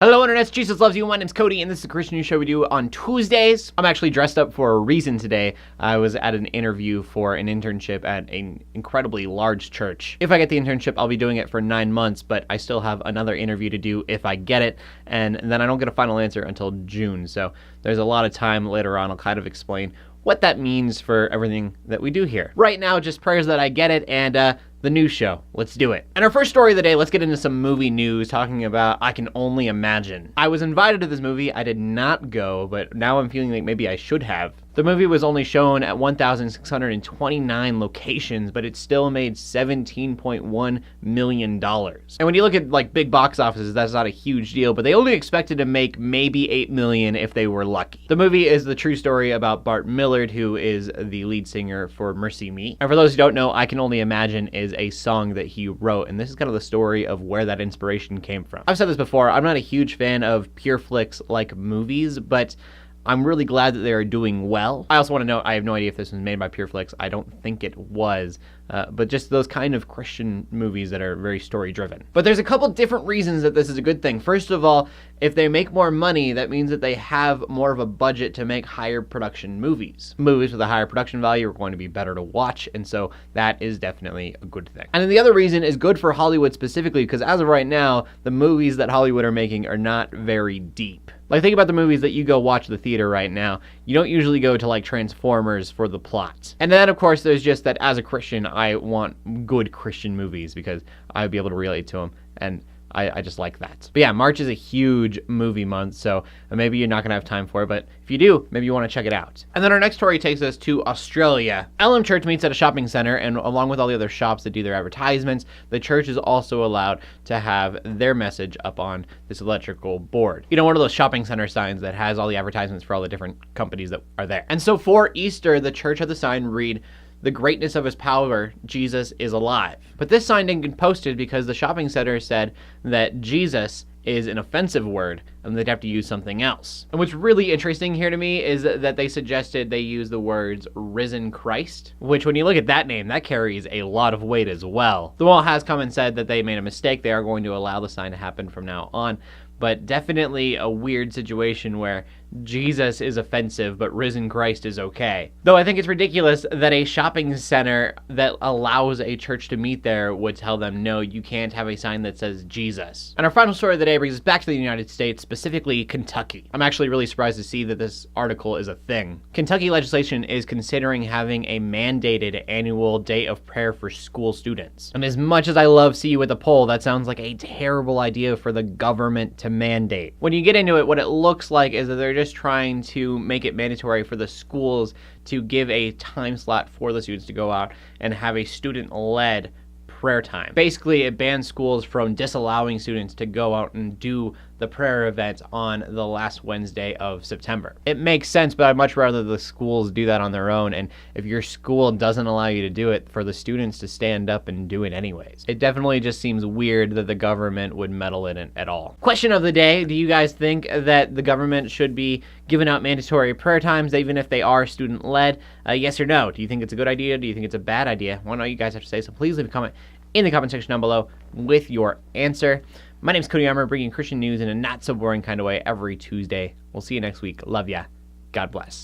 Hello Internet, Jesus loves you. My name's Cody and this is a Christian news show we do on Tuesdays. I'm actually dressed up for a reason today. I was at an interview for an internship at an incredibly large church. If I get the internship, I'll be doing it for 9 months, but I still have another interview to do if I get it, and then I don't get a final answer until June, so there's a lot of time later on. I'll kind of explain what that means for everything that we do here. Right now, just prayers that I get it, and the news show. Let's do it. And our first story of the day, let's get into some movie news talking about I Can Only Imagine. I was invited to this movie. I did not go, but now I'm feeling like maybe I should have. The movie was only shown at 1,629 locations, but it still made $17.1 million. And when you look at like big box offices, that's not a huge deal, but they only expected to make maybe $8 million if they were lucky. The movie is the true story about Bart Millard, who is the lead singer for Mercy Me. And for those who don't know, I Can Only Imagine is a song that he wrote, and this is kind of the story of where that inspiration came from. I've said this before, I'm not a huge fan of pure flicks like movies, but I'm really glad that they are doing well. I also want to note, I have no idea if this was made by PureFlix. I don't think it was, but just those kind of Christian movies that are very story-driven. But there's a couple different reasons that this is a good thing. First of all, if they make more money, that means that they have more of a budget to make higher production movies. Movies with a higher production value are going to be better to watch, and so that is definitely a good thing. And then the other reason is good for Hollywood specifically, because as of right now, the movies that Hollywood are making are not very deep. Like, think about the movies that you go watch at the theater right now. You don't usually go to, like, Transformers for the plot. And then, of course, there's just that as a Christian, I want good Christian movies because I'd be able to relate to them, and I just like that. But yeah, March is a huge movie month, so maybe you're not going to have time for it, but if you do, maybe you want to check it out. And then our next story takes us to Australia. LM Church meets at a shopping center, and along with all the other shops that do their advertisements, the church is also allowed to have their message up on this electrical board. You know, one of those shopping center signs that has all the advertisements for all the different companies that are there. And so for Easter, the church had the sign read, "The greatness of his power, Jesus is alive." But this sign didn't get posted because the shopping center said that Jesus is an offensive word and they'd have to use something else. And what's really interesting here to me is that they suggested they use the words risen Christ, which when you look at that name, that carries a lot of weight as well. The wall has come and said that they made a mistake. They are going to allow the sign to happen from now on, but definitely a weird situation where Jesus is offensive, but risen Christ is okay. Though I think it's ridiculous that a shopping center that allows a church to meet there would tell them, no, you can't have a sign that says Jesus. And our final story of the day brings us back to the United States, specifically Kentucky. I'm actually really surprised to see that this article is a thing. Kentucky legislation is considering having a mandated annual day of prayer for school students. And as much as I love See You at the Poll, that sounds like a terrible idea for the government to mandate. When you get into it, what it looks like is that they're just trying to make it mandatory for the schools to give a time slot for the students to go out and have a student-led prayer time. Basically, it bans schools from disallowing students to go out and do the prayer event on the last Wednesday of September. It makes sense, but I'd much rather the schools do that on their own, and if your school doesn't allow you to do it, for the students to stand up and do it anyways. It definitely just seems weird that the government would meddle in it at all. Question of the day, do you guys think that the government should be giving out mandatory prayer times, even if they are student-led? Yes or no? Do you think it's a good idea? Do you think it's a bad idea? I want to know what you guys have to say, so please leave a comment in the comment section down below with your answer. My name's CodyArmour, bringing Christian news in a not so boring kind of way every Tuesday. We'll see you next week. Love ya. God bless.